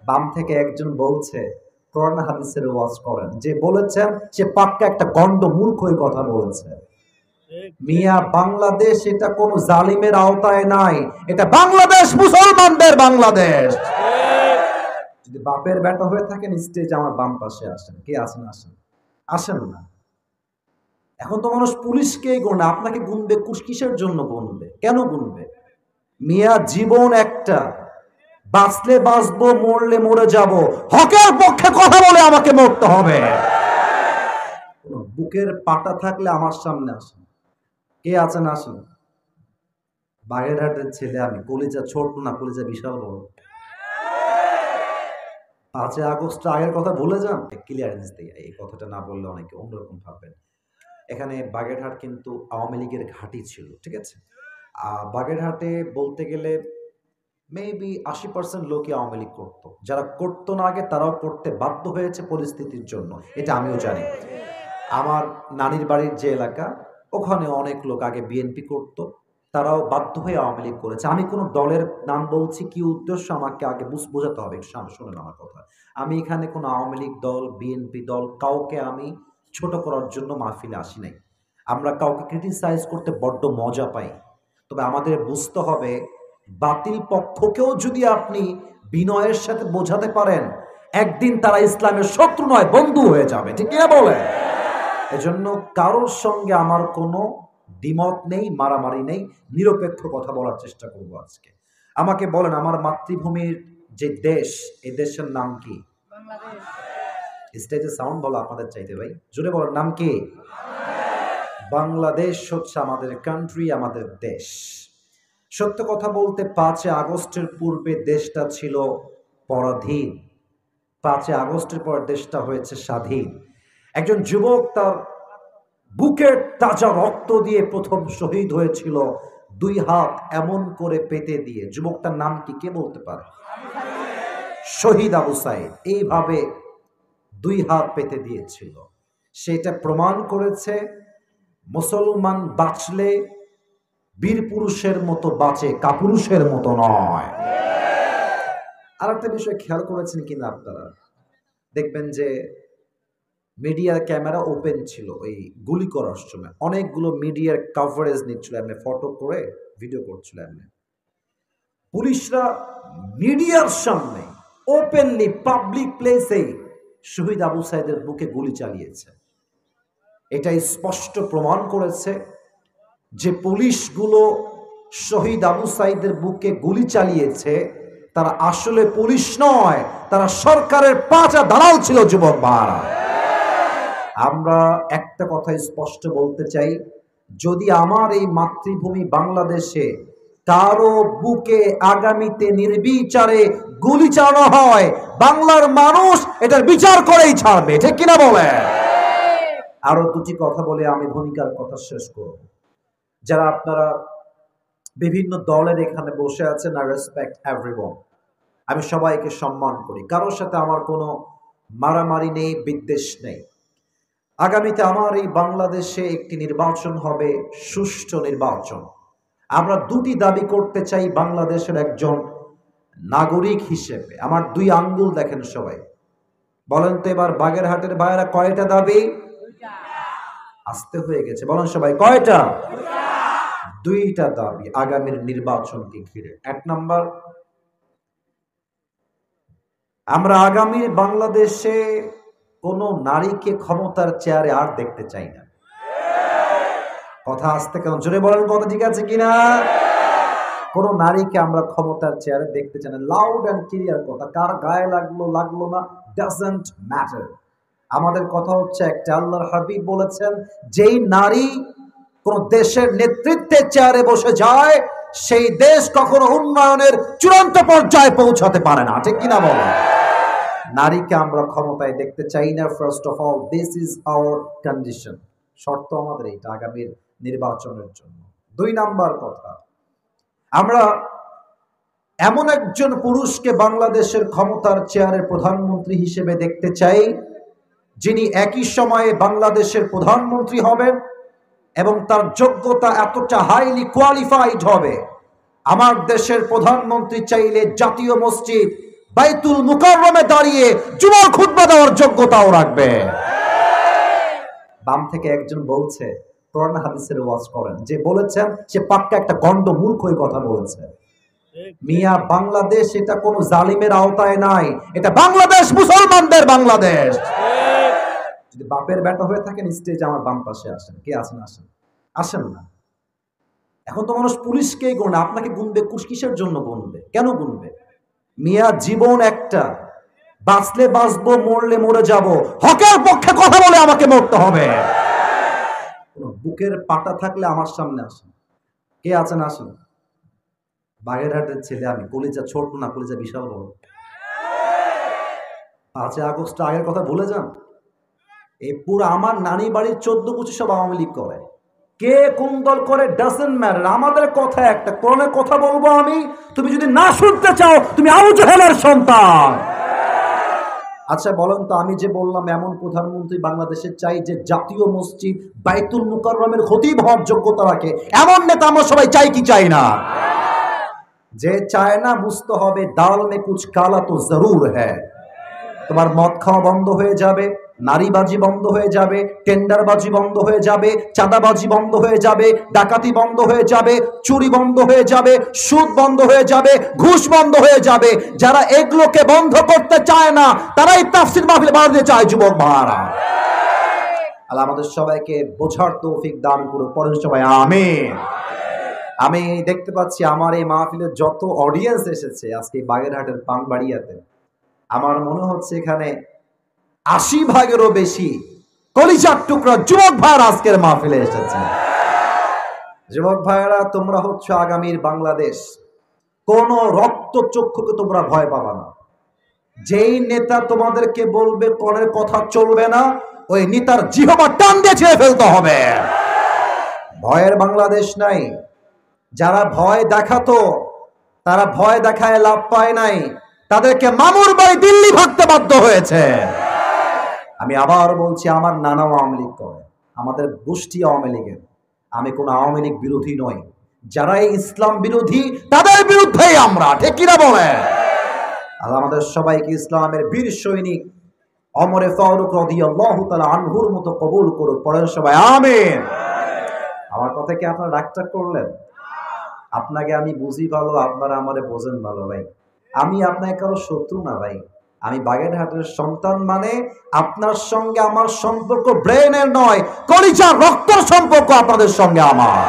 বাম থেকে একজন বলছে কোরআন হাদিসের ওয়াজ করেন, যে বলেছেন সে পাক্কা একটা গন্ড মূর্খ এই কথা বলেছে। মিয়া, বাংলাদেশ এটা কোন জালিমের আওতায় নাই, এটা বাংলাদেশ মুসলমানদের বাংলাদেশ। যদি বাপের বেটা হয়ে থাকেন স্টেজ আমার বাম পাশে আসেন, কে আছেন আসেন, আসেন না। এখন তো মানুষ পুলিশকেই গুনে, আপনাকে গুনবে কিসের জন্য গুনবে, কেন গুনবে? মিয়া, জীবন একটা, বাঁচলে বাঁচবো, মরলে মরে যাব, হকের পক্ষে কথা বলে আমাকে মরতে হবে। বুকের পাটা থাকলে আমার সামনে আসেন, কে আছেন আসেন। বাগেরহাটের ছেলে আমি, কলিজা ছোট না, কলিজা বিশাল বড়। 5 আগস্ট আগের কথা ভুলে যান, ক্লিয়ারেন্স দিই, এই কথাটা না বললে অনেকে অন্যরকম ভাববেন। এখানে বাগেরহাট কিন্তু আওয়ামী লীগের ঘাঁটি ছিল, ঠিক আছে। বাগেরহাটে বলতে গেলে মেবি 80% লোকই আওয়ামী লীগ করতো, যারা করতো না আগে তারাও করতে বাধ্য হয়েছে পরিস্থিতির জন্য, এটা আমিও জানি। আমার নানির বাড়ির যে এলাকা, ওখানে অনেক লোক আগে বিএনপি করতো, তারাও বাধ্য হয়ে আওয়ামী লীগ করেছে। আমি কোনো দলের নাম বলছি কি উদ্দেশ্য আমাকে আগে বোঝাতে হবে, শোনেন আমার কথা। আমি এখানে কোনো আওয়ামী লীগ দল, বিএনপি দল, কাউকে আমি ছোট করার জন্য মাহফিলে আসি নাই। আমরা কাউকে ক্রিটিসাইজ করতে বড্ড মজা পাই, তবে আমাদের বুঝতে হবে বাতিল পক্ষকেও যদি আপনি বিনয়ের সাথে বোঝাতে পারেন, একদিন তারা ইসলামের শত্রু নয়, বন্ধু হয়ে যাবে, ঠিক না বলে? এজন্য কারোর সঙ্গে আমার কোনো দ্বিমত নেই, মারামারি নেই, নিরপেক্ষ কথা বলার চেষ্টা করব আজকে। আমাকে বলেন, আমার মাতৃভূমির যে দেশ, এই দেশের নাম কি? স্টেজে সাউন্ড বলো আপনাদের চাইতে ভাই, জোরে বলেন, নাম কি? বাংলাদেশ হচ্ছে আমাদের কান্ট্রি, আমাদের দেশ। সত্য কথা বলতে 5 আগস্টের পূর্বে দেশটা ছিল পরাধীন, 5 আগস্টের পর দেশটা হয়েছে স্বাধীন। একজন যুবক তার বুকের তাজা রক্ত দিয়ে প্রথম শহীদ হয়েছিল, 2 হাত এমন করে পেতে দিয়ে। যুবকটার নাম কি, কে বলতে পারে? শহীদ আবু সাইদ। এইভাবে 2 হাত পেতে দিয়েছিল। সেটা প্রমাণ করেছে মুসলমান বাঁচলে বীর পুরুষের মতো বাঁচে, কাপুরুষের মতো নয়। আর একটা বিষয় খেয়াল করেছেন কিনা আপনারা, দেখবেন যে মিডিয়ার ক্যামেরা ওপেন ছিল ওই গুলি করার সময়, অনেকগুলো মিডিয়ার কভারেজ নিচ্ছিল, এমনি ফটো করে ভিডিও করছিল। এমনি পুলিশরা মিডিয়ার সামনে ওপেনলি পাবলিক প্লেসে শহীদ আবু সাইদের বুকে গুলি চালিয়েছে। এটাই স্পষ্ট প্রমাণ করেছে যে পুলিশগুলো শহীদ আবু সাইদের বুকে গুলি চালিয়েছে, তারা আসলে পুলিশ নয়, তারা সরকারের পাঁচা দালাল ছিল। যুবক ভাইরা, আমরা একটা কথা স্পষ্ট বলতে চাই, যদি আমার এই মাতৃভূমি বাংলাদেশে কারো বুকে আগামীতে নির্বিচারে গুলি চালানো হয়, বাংলার মানুষ এটার বিচার করেই ছাড়বে, ঠিক কিনা বলে? আরো 2টি কথা বলে আমি ভূমিকার কথা শেষ করব। যারা আপনারা বিভিন্ন দলের এখানে বসে আছেন, আই রেসপেক্ট এভরিওয়ান, আমি সবাইকে সম্মান করি, কারোর সাথে আমার কোনো মারামারি নেই, বিদ্বেষ নেই। আগামীতে আমার এই বাংলাদেশে একটি নির্বাচন হবে, সুষ্ঠু নির্বাচন। আমরা 2টি দাবি করতে চাই বাংলাদেশের একজন নাগরিক হিসেবে। আমার 2 আঙ্গুল দেখেন সবাই, বলেন তো এবার বাগেরহাটের ভাইয়েরা কয়টা দাবি? আসতে হয়ে গেছে, বলেন সবাই কয়টা? 2টা দাবি আগামীর নির্বাচনকে ঘিরে। 1 নাম্বার, আমরা আগামী বাংলাদেশে কোন নারীকে ক্ষমতার চেয়ারে আর দেখতে চাই না। কথা আসতে কেন, জোরে বলেন কথা ঠিক আছে কিনা? কোন নারীকে আমরা ক্ষমতার চেয়ারে দেখতে চাই না। লাউড অ্যান্ড ক্লিয়ার কথা, কার গায়ে লাগলো লাগলো না ডাজন্ট ম্যাটার। আমাদের কথা হচ্ছে একটা, আল্লাহর হাবিব বলেছেন, যেই নারী কোন দেশের নেতৃত্বের চেয়ারে বসে যায়, সেই দেশ কখনো উন্নয়নের চূড়ান্ত পর্যায়ে পৌঁছাতে পারে না, ঠিক কিনা বলেন? নারীকে আমরা ক্ষমতায় দেখতে চাই না। First of all, this is our condition, শর্ত আমাদের এইটা আগামীর নির্বাচনের জন্য। 2 নাম্বার কথা, আমরা এমন একজন পুরুষকে বাংলাদেশের ক্ষমতার চেয়ারের প্রধানমন্ত্রী হিসেবে দেখতে চাই, যিনি একই সময়ে বাংলাদেশের প্রধানমন্ত্রী হবেন এবং তার যোগ্যতা এতটা হাইলি কোয়ালিফাইড হবে। আমার দেশের প্রধানমন্ত্রী চাইলে জাতীয় মসজিদ, বাইতুল মুকাররমে দাঁড়িয়ে জুমার খুতবা দেওয়ার যোগ্যতাও রাখবে। বাম থেকে একজন বলছে কোরআন হাদিসের ওয়াজ করেন, যে বলেছেন সে পাক্কা একটা গন্ড মূর্খ কথা বলেছে। মিয়া, বাংলাদেশ এটা কোনো জালিমের আওতায় নাই, এটা বাংলাদেশ মুসলমানদের বাংলাদেশ। যদি বাপের বেটা হয়ে থাকেন স্টেজে আমার বাম পাশে আসেন, কে আছেন আসেন, আসেন না। এখন তো মানুষ পুলিশকেই গুনবে, আপনাকে গুনবে কিসের জন্য গুনবে, কেন গুনবে? মিয়া, জীবন একটা, বাঁচলে বাঁচবো, মরলে মরে যাব, হকের পক্ষে কথা বলে আমাকে মরতে হবে। বুকের পাটা থাকলে আমার সামনে আসেন, কে আছেন আসেন। বাগেরহাটের ছেলে আমি, কলিজা ছোট না, কলিজা বিশাল বড়। 5 আগস্ট আগের কথা ভুলে যান। এই পুরো আমার নানি বাড়ির 14-25 সব আওয়ামী লীগ করে। কে কোন দল করে ডাজন্ট ম্যাটার, আমাদের কথা একটা, কোরআনের কথা বলবো আমি। তুমি যদি না শুনতে চাও তুমি আবু জাহেলের সন্তান। আচ্ছা বলেন তো, আমি যে বললাম এমন প্রধানমন্ত্রী বাংলাদেশে চাই যে জাতীয় মসজিদ বাইতুল মুকাররমের খতিব হওয়ার যোগ্যতা রাখে, এমন নেতা আমরা সবাই চাই কি চাই না? যে চায় না বুঝতে হবে দাল মে কুছ কালা তো জরুর হ্যায়। তোমার মদ খাওয়া বন্ধ হয়ে যাবে, নারীবাজি বন্ধ হয়ে যাবে, টেন্ডারবাজি বন্ধ হয়ে যাবে, চাঁদাবাজি বন্ধ হয়ে যাবে, ডাকাতি বন্ধ হয়ে যাবে, চুরি বন্ধ হয়ে যাবে, সুদ বন্ধ হয়ে যাবে, ঘুষ বন্ধ হয়ে যাবে। যারা এগুলোকে বন্ধ করতে চায় না তারাই তাফসীর মাহফিল বাড়াতে চায়। যুবক ভাইরা, আল্লাহ আমাদের সবাইকে বোঝার তৌফিক দান করুন, পড়েন সবাই আমিন। আমি দেখতে পাচ্ছি আমার এই মাহফিলের যত অডিয়েন্স এসেছে আজকে বাগেরহাটের পানবাড়িয়াতে, আমার মনে হচ্ছে এখানে 80 ভাগেরও বেশি কলিজার টুকরা যুবক ভাইরা আজকের মাহফিলে এসেছে। যুবক ভাইরা, তোমরা হচ্ছে আগামীর বাংলাদেশ। কোন রক্তচক্ষুকে তোমরা ভয় পাবা না। যেই নেতা তোমাদেরকে বলবে কোনের কথা চলবে না, ওই নেতার জিহ্বা টান দিয়ে ছেড়ে ফেলতে হবে। ভয়ের বাংলাদেশ নাই। যারা ভয় দেখাতো তারা ভয় দেখায় লাভ পায় নাই, তাদেরকে মামুর বাড়ি দিল্লি ভাগতে বাধ্য হয়েছে। আমি আবার বলছি, আমার নানাও আওয়ামী লীগ করে, আমাদের গোষ্ঠী আওয়ামী লীগের। আমি কোন আওয়ামী লীগ বিরোধী নই, যারা এই ইসলাম বিরোধী তাদের বিরুদ্ধেই আমরা, ঠিক কিনা বলে? আল্লাহ আমাদের সবাইকে ইসলামের বীর সৈনিক ওমরে ফারুক রাদিয়াল্লাহু তাআলা আনহুর মতো কবুল করুক, পড়েন সবাই আমিন। আমার কথা কি আপনারা রাগটাগ করলেন? আপনাকে আমি বুঝি ভালো, আপনারা আমারে বোঝেন ভালো। ভাই, আমি আপনাকে কারো শত্রু না ভাই, আমি বাগেরহাটের সন্তান। মানে আপনার সঙ্গে আমার সম্পর্ক ব্রেনের নয়, কলিজার রক্তের সম্পর্ক আপনাদের সঙ্গে আমার।